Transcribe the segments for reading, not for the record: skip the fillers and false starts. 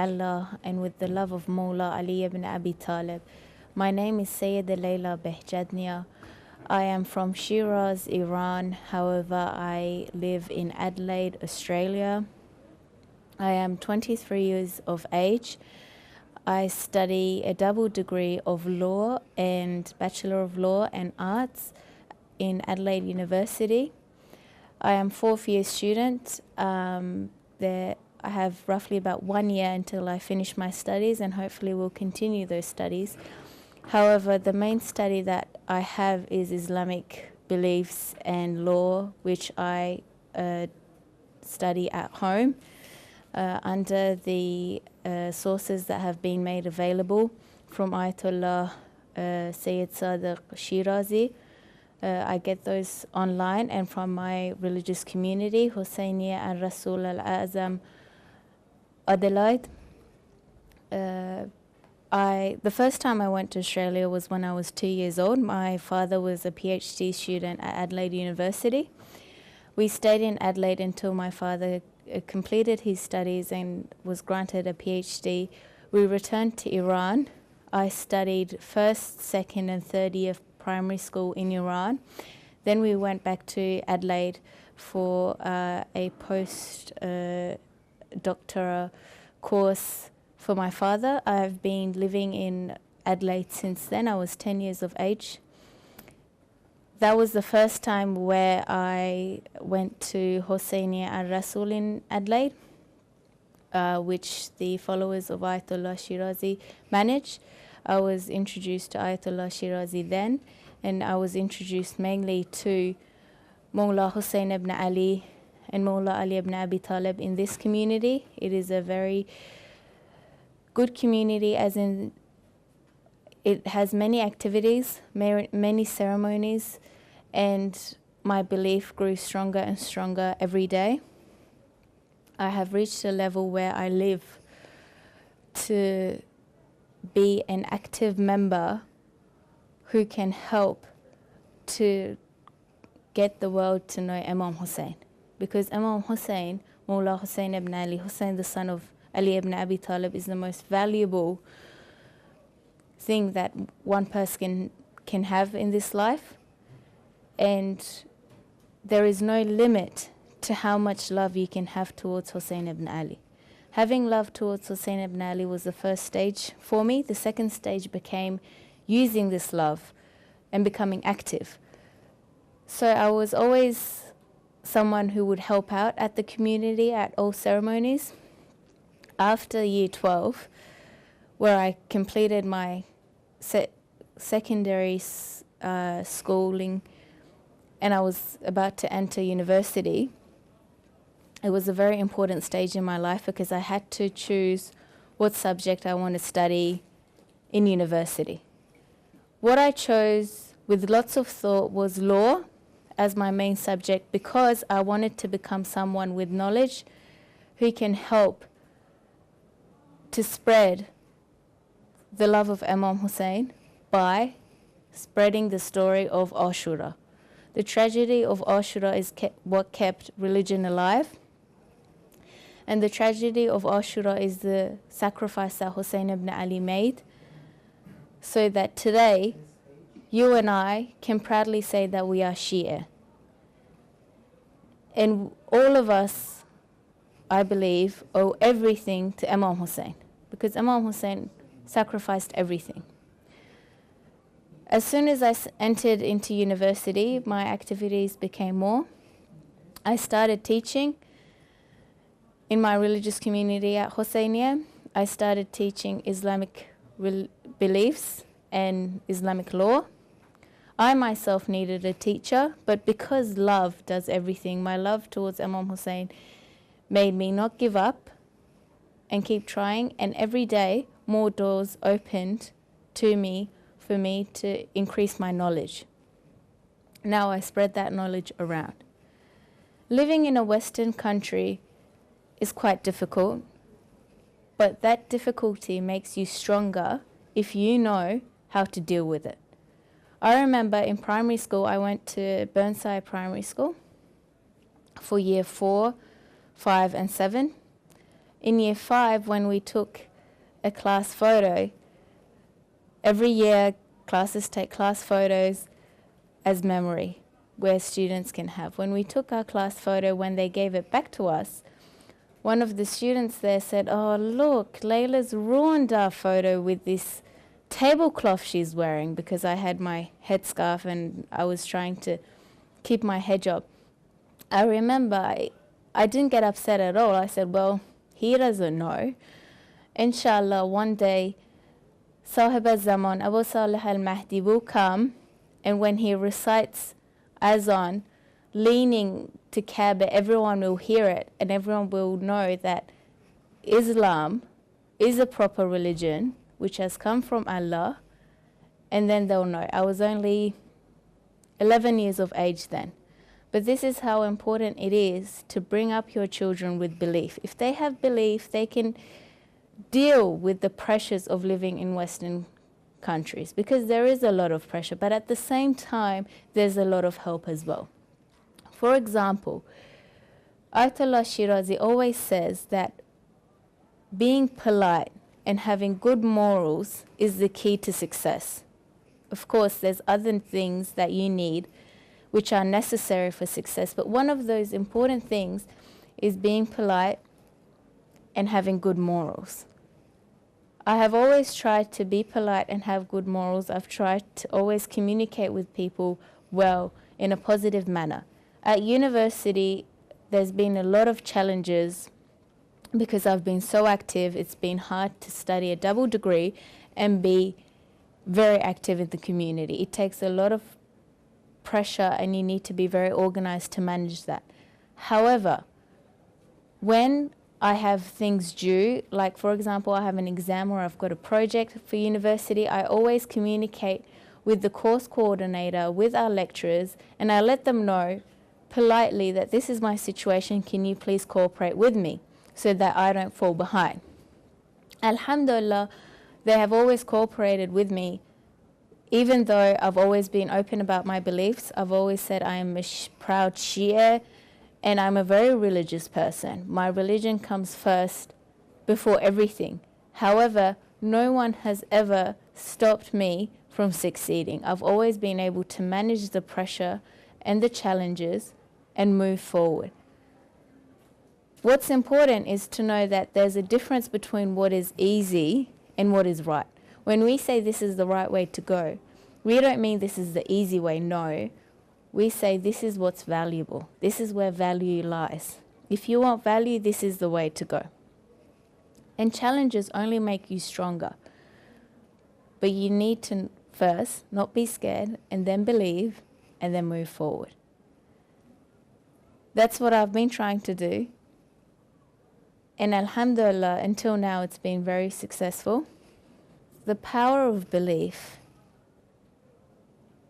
Allah and with the love of Mawla Ali ibn Abi Talib. My name is Leila Behjatneya. I am from Shiraz, Iran. However, I live in Adelaide, Australia. I am 23 years of age. I study a double degree of law and Bachelor of Law and Arts in Adelaide University. I am fourth year student. I have roughly about 1 year until I finish my studies, and hopefully will continue those studies. However, the main study that I have is Islamic beliefs and law, which I study at home under the sources that have been made available from Ayatollah Sayyid Sadiq Shirazi. I get those online and from my religious community, Husseiniya and Rasul al-Azam Adelaide. The first time I went to Australia was when I was 2 years old. My father was a PhD student at Adelaide University. We stayed in Adelaide until my father completed his studies and was granted a PhD. We returned to Iran. I studied first, second and third year of primary school in Iran. Then we went back to Adelaide for a post-doctoral course for my father. I've been living in Adelaide since then. I was 10 years of age. That was the first time where I went to Husseiniya al-Rasul in Adelaide, which the followers of Ayatollah Shirazi manage. I was introduced to Ayatollah Shirazi then, and I was introduced mainly to Mawla Hussein ibn Ali and Mawla Ali ibn Abi Talib in this community. It is a very good community, as in it has many activities, many ceremonies, and my belief grew stronger and stronger every day. I have reached a level where I live to be an active member who can help to get the world to know Imam Hussein. Because Imam Hussein, Mawla Hussein ibn Ali, Hussein the son of Ali ibn Abi Talib, is the most valuable thing that one person can have in this life. And there is no limit to how much love you can have towards Hussein ibn Ali. Having love towards Hussein ibn Ali was the first stage for me. The second stage became using this love and becoming active. So I was always someone who would help out at the community at all ceremonies. After year 12, where I completed my secondary schooling and I was about to enter university, it was a very important stage in my life because I had to choose what subject I want to study in university. What I chose with lots of thought was law as my main subject, because I wanted to become someone with knowledge who can help to spread the love of Imam Hussein by spreading the story of Ashura. The tragedy of Ashura is what kept religion alive. And the tragedy of Ashura is the sacrifice that Hussein ibn Ali made, so that today you and I can proudly say that we are Shia. And all of us, I believe, owe everything to Imam Hussein, because Imam Hussein sacrificed everything. As soon as I entered into university, my activities became more. I started teaching in my religious community at Husseiniya. I started teaching Islamic beliefs and Islamic law. I myself needed a teacher, but because love does everything, my love towards Imam Hussein made me not give up and keep trying, and every day more doors opened to me for me to increase my knowledge. Now I spread that knowledge around. Living in a Western country is quite difficult, but that difficulty makes you stronger if you know how to deal with it. I remember in primary school, I went to Burnside Primary School for year 4, 5 and 7. In year 5, when we took a class photo, every year classes take class photos as memory where students can have. When we took our class photo, when they gave it back to us, one of the students there said, "Oh, look, Leila's ruined our photo with this tablecloth she's wearing," because I had my headscarf and I was trying to keep my head up. I remember I didn't get upset at all. I said, well, he doesn't know. Inshallah, one day, Sahib al-Zaman, Abu Salih al-Mahdi will come, and when he recites Azan, leaning to Kaaba, everyone will hear it and everyone will know that Islam is a proper religion which has come from Allah, and then they'll know. I was only 11 years of age then. But this is how important it is to bring up your children with belief. If they have belief, they can deal with the pressures of living in Western countries, because there is a lot of pressure, but at the same time, there's a lot of help as well. For example, Ayatollah Shirazi always says that being polite and having good morals is the key to success. Of course, there's other things that you need which are necessary for success, but one of those important things is being polite and having good morals. I have always tried to be polite and have good morals. I've tried to always communicate with people well in a positive manner. At university, there's been a lot of challenges because I've been so active. It's been hard to study a double degree and be very active in the community. It takes a lot of pressure and you need to be very organized to manage that. However, when I have things due, like for example, I have an exam or I've got a project for university, I always communicate with the course coordinator, with our lecturers, and I let them know politely that this is my situation, can you please cooperate with me so that I don't fall behind. Alhamdulillah, they have always cooperated with me, even though I've always been open about my beliefs. I've always said I am a proud Shia, and I'm a very religious person. My religion comes first before everything. However, no one has ever stopped me from succeeding. I've always been able to manage the pressure and the challenges and move forward. What's important is to know that there's a difference between what is easy and what is right. When we say this is the right way to go, we don't mean this is the easy way, no. We say this is what's valuable. This is where value lies. If you want value, this is the way to go. And challenges only make you stronger. But you need to first not be scared and then believe and then move forward. That's what I've been trying to do. And alhamdulillah, until now it's been very successful. The power of belief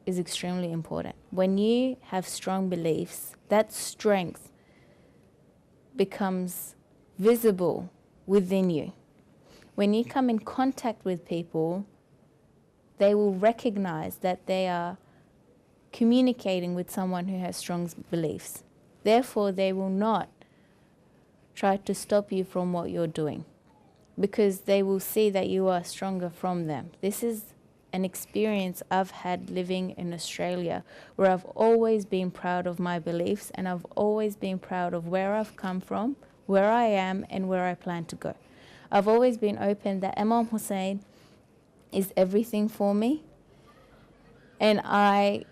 is extremely important. When you have strong beliefs, that strength becomes visible within you. When you come in contact with people, they will recognize that they are communicating with someone who has strong beliefs. Therefore, they will not try to stop you from what you're doing, because they will see that you are stronger from them. This is an experience I've had living in Australia, where I've always been proud of my beliefs and I've always been proud of where I've come from, where I am, and where I plan to go. I've always been open that Imam Hussein is everything for me, and I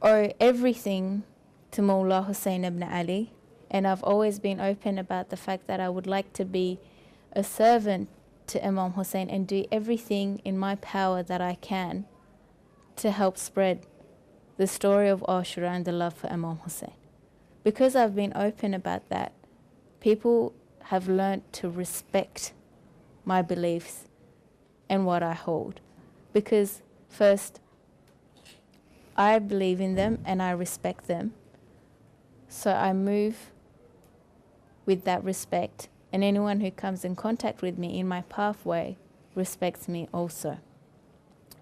owe everything to Mawla Hussein ibn Ali, and I've always been open about the fact that I would like to be a servant to Imam Hussein and do everything in my power that I can to help spread the story of Ashura and the love for Imam Hussein. Because I've been open about that, people have learnt to respect my beliefs and what I hold. Because first, I believe in them and I respect them. So I move with that respect, and anyone who comes in contact with me in my pathway respects me also.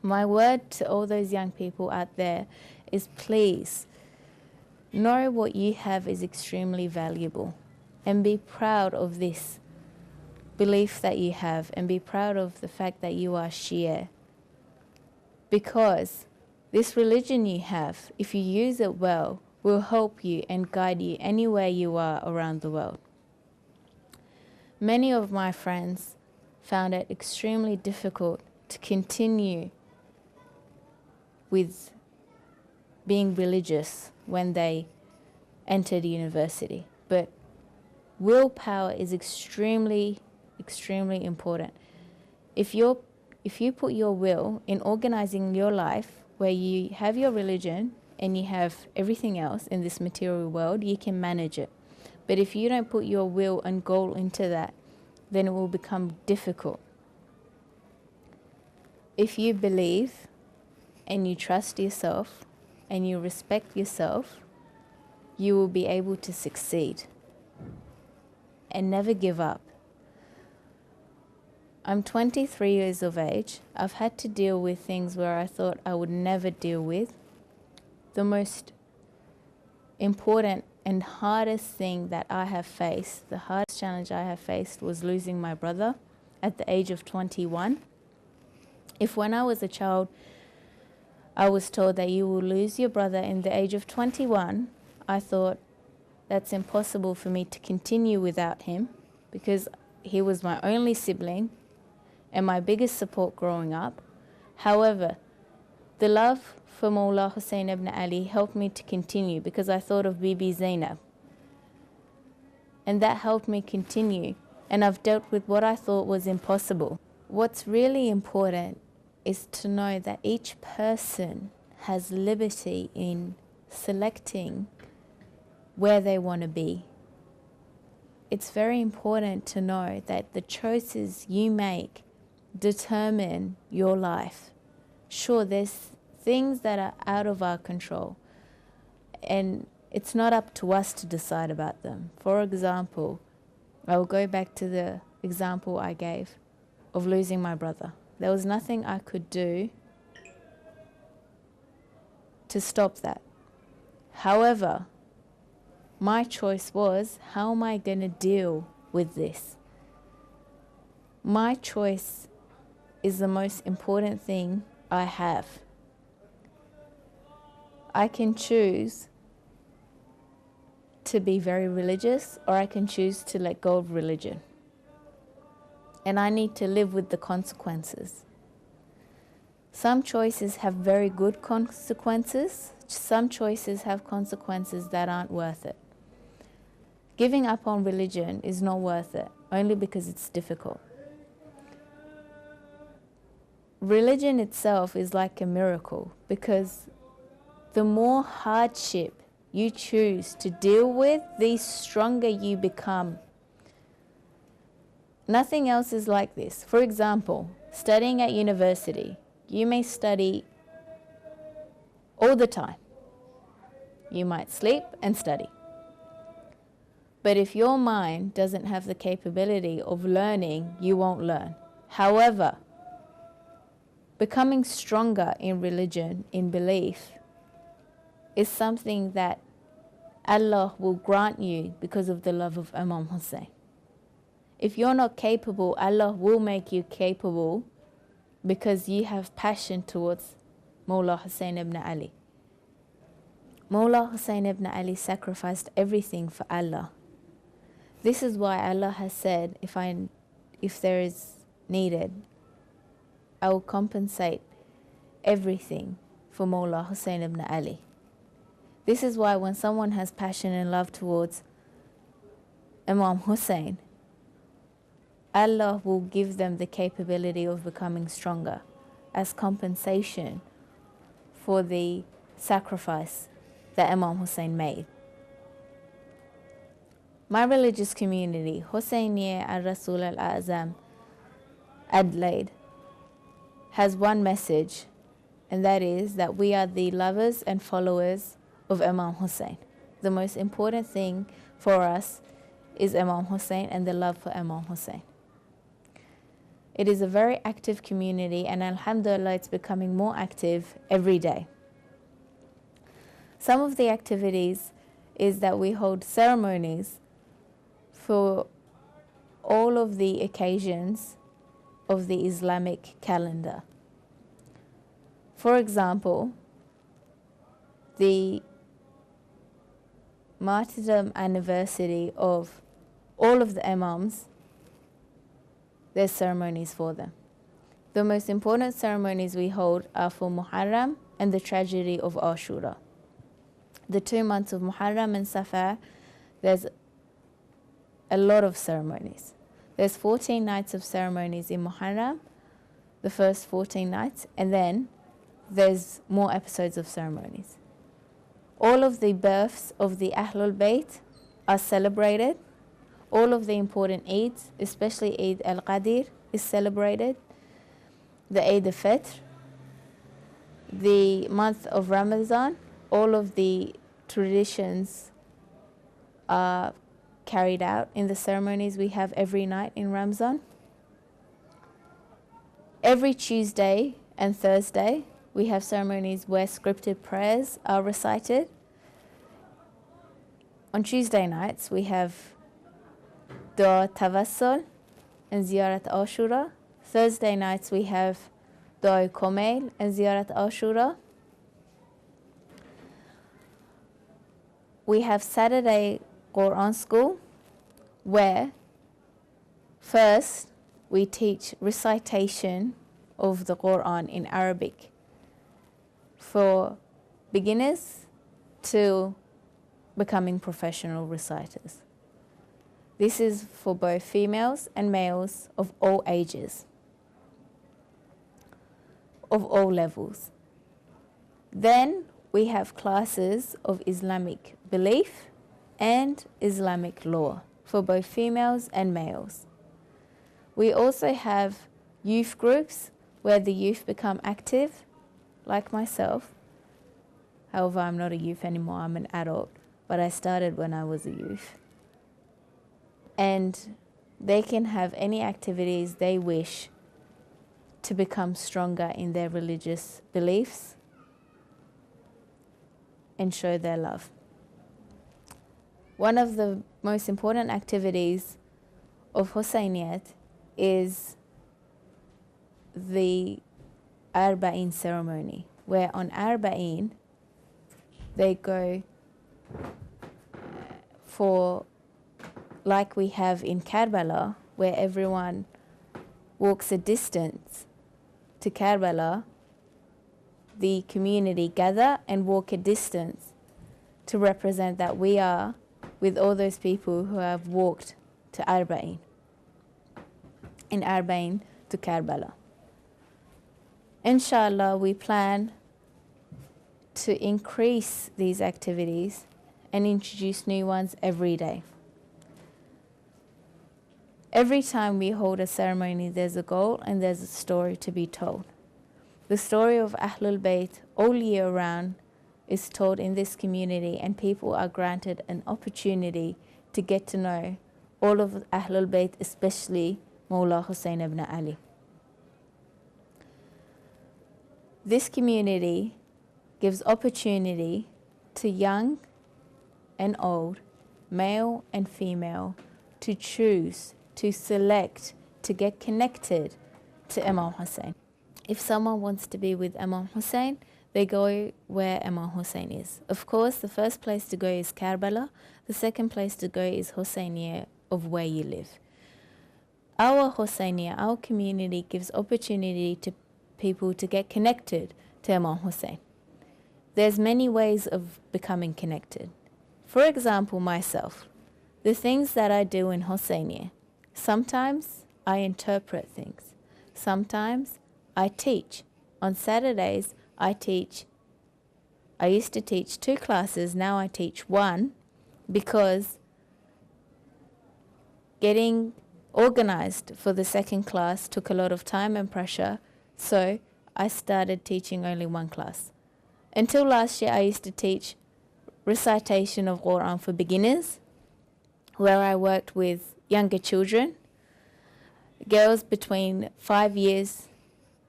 My word to all those young people out there is, please know what you have is extremely valuable and be proud of this. belief that you have and be proud of the fact that you are Shia. Because this religion you have, if you use it well, will help you and guide you anywhere you are around the world. Many of my friends found it extremely difficult to continue with being religious when they entered university. But willpower is extremely, extremely important. If you put your will in organizing your life where you have your religion and you have everything else in this material world, you can manage it. But if you don't put your will and goal into that, then it will become difficult. If you believe and you trust yourself and you respect yourself, you will be able to succeed and never give up. I'm 23 years of age. I've had to deal with things where I thought I would never deal with. The most important and hardest thing that I have faced, the hardest challenge I have faced, was losing my brother at the age of 21. If when I was a child, I was told that you will lose your brother in the age of 21, I thought that's impossible for me to continue without him, because he was my only sibling and my biggest support growing up. However, the love for Mawla Hussein ibn Ali helped me to continue, because I thought of Bibi Zainab. And that helped me continue, and I've dealt with what I thought was impossible. What's really important is to know that each person has liberty in selecting where they want to be. It's very important to know that the choices you make determine your life. Sure, there's things that are out of our control, and it's not up to us to decide about them. For example, I will go back to the example I gave of losing my brother. There was nothing I could do to stop that. However, my choice was, how am I going to deal with this? My choice is the most important thing I have. I can choose to be very religious, or I can choose to let go of religion. And I need to live with the consequences. Some choices have very good consequences. Some choices have consequences that aren't worth it. Giving up on religion is not worth it, only because it's difficult. Religion itself is like a miracle, because the more hardship you choose to deal with, the stronger you become. Nothing else is like this. For example, studying at university. You may study all the time. You might sleep and study. But if your mind doesn't have the capability of learning, you won't learn. However, becoming stronger in religion, in belief, is something that Allah will grant you because of the love of Imam Hussein. If you're not capable, Allah will make you capable because you have passion towards Mawla Hussein ibn Ali. Mawla Hussein ibn Ali sacrificed everything for Allah. This is why Allah has said, if there is needed, I will compensate everything for Mawla Hussein ibn Ali. This is why when someone has passion and love towards Imam Hussein, Allah will give them the capability of becoming stronger as compensation for the sacrifice that Imam Hussein made. My religious community, Husseiniya al-Rasul al-Azam, Adelaide, has one message, and that is that we are the lovers and followers of Imam Hussein. The most important thing for us is Imam Hussein and the love for Imam Hussein. It is a very active community, and alhamdulillah, it's becoming more active every day. Some of the activities is that we hold ceremonies for all of the occasions of the Islamic calendar. For example, the martyrdom anniversary of all of the Imams, there's ceremonies for them. The most important ceremonies we hold are for Muharram and the tragedy of Ashura. The 2 months of Muharram and Safar, there's a lot of ceremonies. There's 14 nights of ceremonies in Muharram, the first 14 nights, and then there's more episodes of ceremonies. All of the births of the Ahlul Bayt are celebrated. All of the important Eids, especially Eid al-Qadir, is celebrated. The Eid al-Fitr, the month of Ramadan, all of the traditions are carried out in the ceremonies we have every night in Ramzan. Every Tuesday and Thursday, we have ceremonies where scripted prayers are recited. On Tuesday nights, we have Dua Tawassul and Ziyarat Ashura. Thursday nights, we have Dua Kumail and Ziyarat Ashura. We have Saturday Quran school, where first we teach recitation of the Quran in Arabic for beginners to becoming professional reciters. This is for both females and males of all ages, of all levels. Then we have classes of Islamic belief and Islamic law for both females and males. We also have youth groups where the youth become active, like myself. However, I'm not a youth anymore, I'm an adult, but I started when I was a youth. And they can have any activities they wish to become stronger in their religious beliefs and show their love. One of the most important activities of Husseiniyyat is the Arba'in ceremony, where on Arba'in they go for, like we have in Karbala, where everyone walks a distance to Karbala, the community gather and walk a distance to represent that we are with all those people who have walked to Arba'in, in Arba'in to Karbala. Inshallah, we plan to increase these activities and introduce new ones every day. Every time we hold a ceremony, there's a goal and there's a story to be told. The story of Ahlul Bayt all year round is told in this community, and people are granted an opportunity to get to know all of Ahlul Bayt, especially Mawla Hussein ibn Ali. This community gives opportunity to young and old, male and female, to choose, to select, to get connected to Imam Hussein. If someone wants to be with Imam Hussein, they go where Imam Hussein is. Of course, the first place to go is Karbala. The second place to go is Husseiniya, of where you live. Our Husseiniya, our community, gives opportunity to people to get connected to Imam Hussein. There's many ways of becoming connected. For example, myself, the things that I do in Husseiniya, sometimes I interpret things. Sometimes I teach. On Saturdays, I teach. I used to teach 2 classes, now I teach 1, because getting organized for the second class took a lot of time and pressure, so I started teaching only 1 class. Until last year, I used to teach recitation of Quran for beginners, where I worked with younger children, girls between 5 years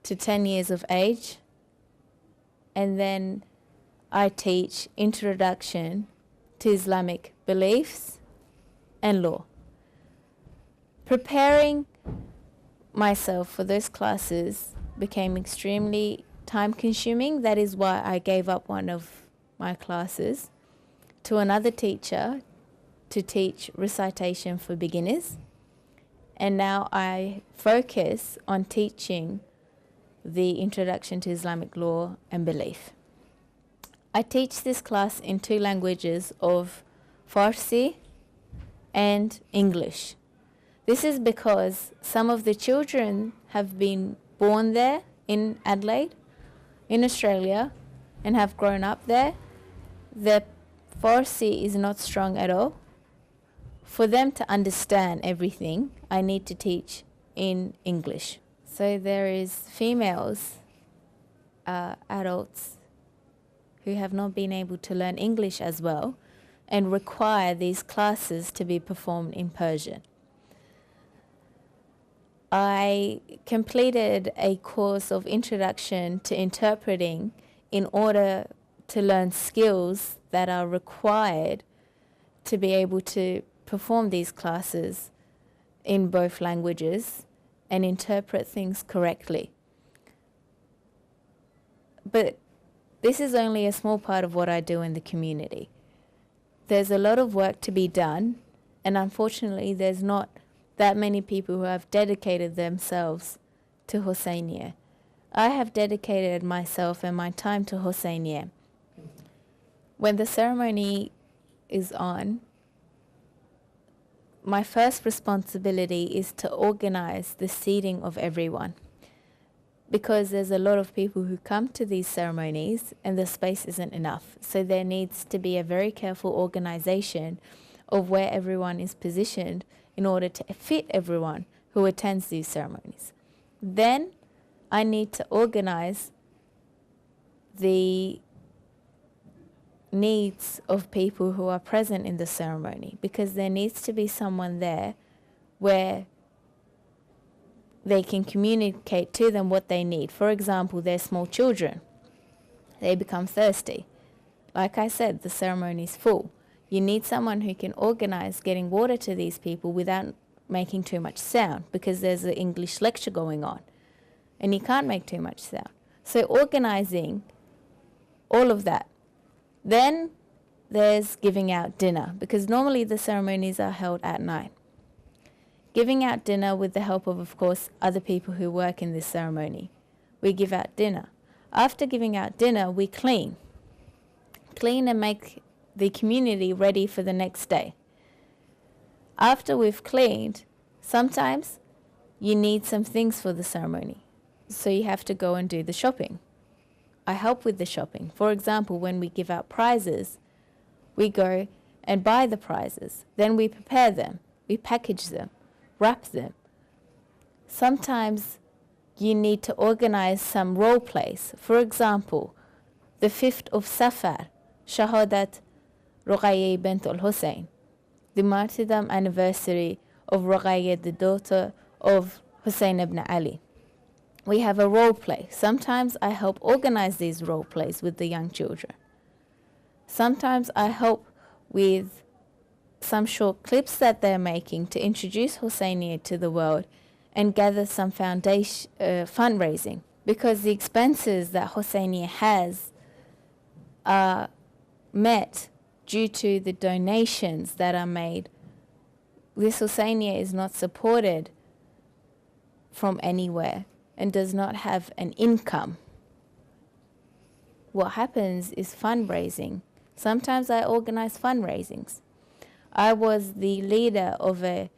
to 10 years of age, and then I teach introduction to Islamic beliefs and law. Preparing myself for those classes became extremely time-consuming. That is why I gave up one of my classes to another teacher to teach recitation for beginners. And now I focus on teaching the Introduction to Islamic Law and Belief. I teach this class in 2 languages of Farsi and English. This is because some of the children have been born there in Adelaide, in Australia, and have grown up there. Their Farsi is not strong at all. For them to understand everything, I need to teach in English. So there is females, adults, who have not been able to learn English as well and require these classes to be performed in Persian. I completed a course of introduction to interpreting in order to learn skills that are required to be able to perform these classes in both languages and interpret things correctly. But this is only a small part of what I do in the community. There's a lot of work to be done, and unfortunately there's not that many people who have dedicated themselves to Husseiniya. I have dedicated myself and my time to Husseiniya. When the ceremony is on, my first responsibility is to organize the seating of everyone, because there's a lot of people who come to these ceremonies and the space isn't enough. So there needs to be a very careful organization of where everyone is positioned in order to fit everyone who attends these ceremonies. Then I need to organize the needs of people who are present in the ceremony, because there needs to be someone there where they can communicate to them what they need. For example, they're small children. They become thirsty. Like I said, the ceremony is full. You need someone who can organize getting water to these people without making too much sound, because there's an English lecture going on and you can't make too much sound. So organizing all of that. Then there's giving out dinner, because normally the ceremonies are held at night. Giving out dinner with the help of course, other people who work in this ceremony. We give out dinner. After giving out dinner, we clean. Clean and make the community ready for the next day. After we've cleaned, sometimes you need some things for the ceremony. So you have to go and do the shopping. I help with the shopping. For example, when we give out prizes, we go and buy the prizes. Then we prepare them. We package them. Wrap them. Sometimes you need to organize some role plays. For example, the 5th of Safar, Shahadat Ruqayya bint al-Hussein, the martyrdom anniversary of Ruqayya, the daughter of Hussein ibn Ali. We have a role play. Sometimes I help organize these role plays with the young children. Sometimes I help with some short clips that they're making to introduce Husseiniya to the world and gather some fundraising, because the expenses that Husseiniya has are met due to the donations that are made. This Husseiniya is not supported from anywhere and does not have an income. What happens is fundraising. Sometimes I organize fundraisings. I was the leader of a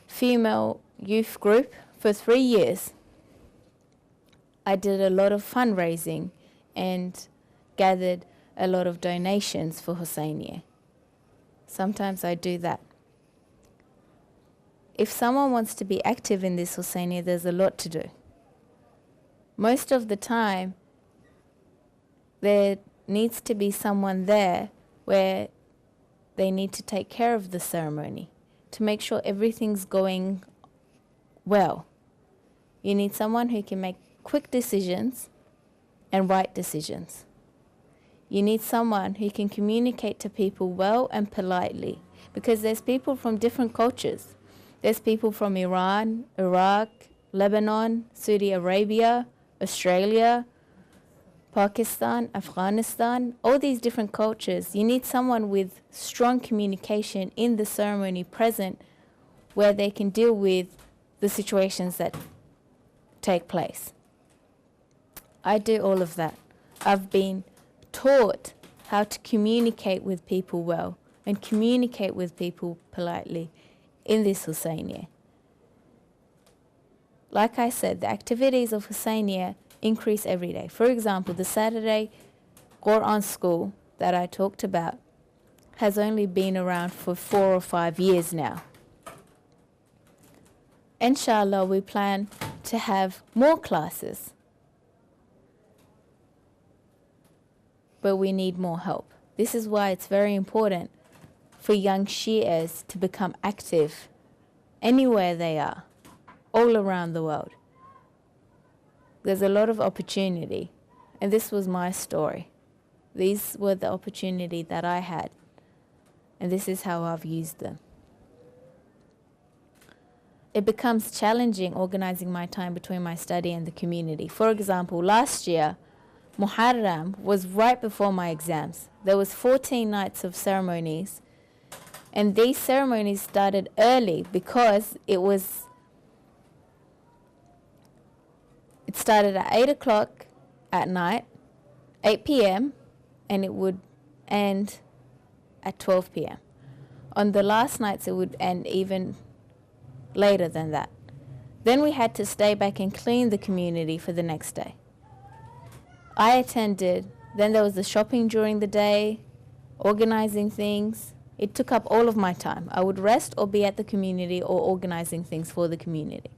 female youth group for 3 years. I did a lot of fundraising and gathered a lot of donations for Husseiniya. Sometimes I do that. If someone wants to be active in this Husseiniya, there's a lot to do. Most of the time, there needs to be someone there where they need to take care of the ceremony to make sure everything's going well. You need someone who can make quick decisions and right decisions. You need someone who can communicate to people well and politely, because there's people from different cultures. There's people from Iran, Iraq, Lebanon, Saudi Arabia, Australia, Pakistan, Afghanistan, all these different cultures. You need someone with strong communication in the ceremony present where they can deal with the situations that take place. I do all of that. I've been taught how to communicate with people well and communicate with people politely in this Husseiniya. Like I said, the activities of Husseiniya increase every day. For example, the Saturday Quran school that I talked about has only been around for 4 or 5 years now. Inshallah, we plan to have more classes, but we need more help. This is why it's very important for young Shias to become active anywhere they are, all around the world. There's a lot of opportunity, and this was my story. These were the opportunity that I had, and this is how I've used them. It becomes challenging organizing my time between my study and the community. For example, last year, Muharram was right before my exams. There was 14 nights of ceremonies, and these ceremonies started early because it started at 8 o'clock at night, 8 p.m., and it would end at 12 p.m. On the last nights, it would end even later than that. Then we had to stay back and clean the community for the next day. I attended. Then there was the shopping during the day, organizing things. It took up all of my time. I would rest or be at the community or organizing things for the community.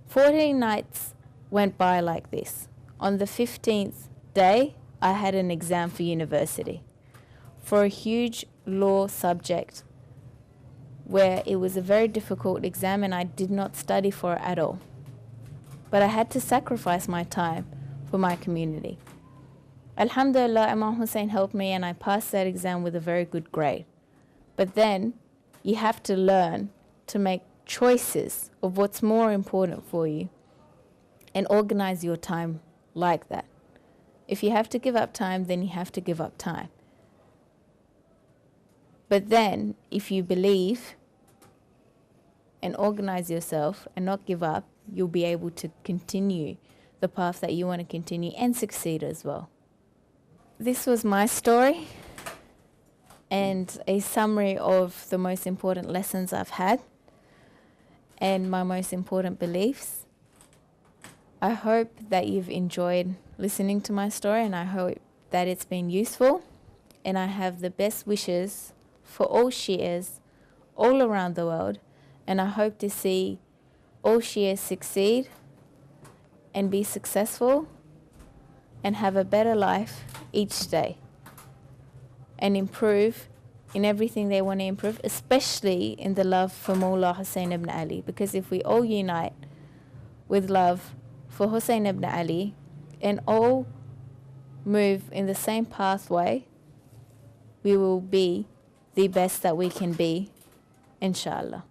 14 nights went by like this. On the 15th day, I had an exam for university for a huge law subject where it was a very difficult exam and I did not study for it at all. But I had to sacrifice my time for my community. Alhamdulillah, Imam Hussein helped me and I passed that exam with a very good grade. But then you have to learn to make choices of what's more important for you and organize your time like that. If you have to give up time, then you have to give up time. But then, if you believe and organize yourself and not give up, you'll be able to continue the path that you want to continue and succeed as well. This was my story and a summary of the most important lessons I've had and my most important beliefs. I hope that you've enjoyed listening to my story, and I hope that it's been useful. And I have the best wishes for all Shias all around the world, and I hope to see all Shias succeed and be successful and have a better life each day and improve in everything they want to improve, especially in the love for Mawla Hussein ibn Ali. Because if we all unite with love for Hussein ibn Ali and all move in the same pathway, we will be the best that we can be, inshallah.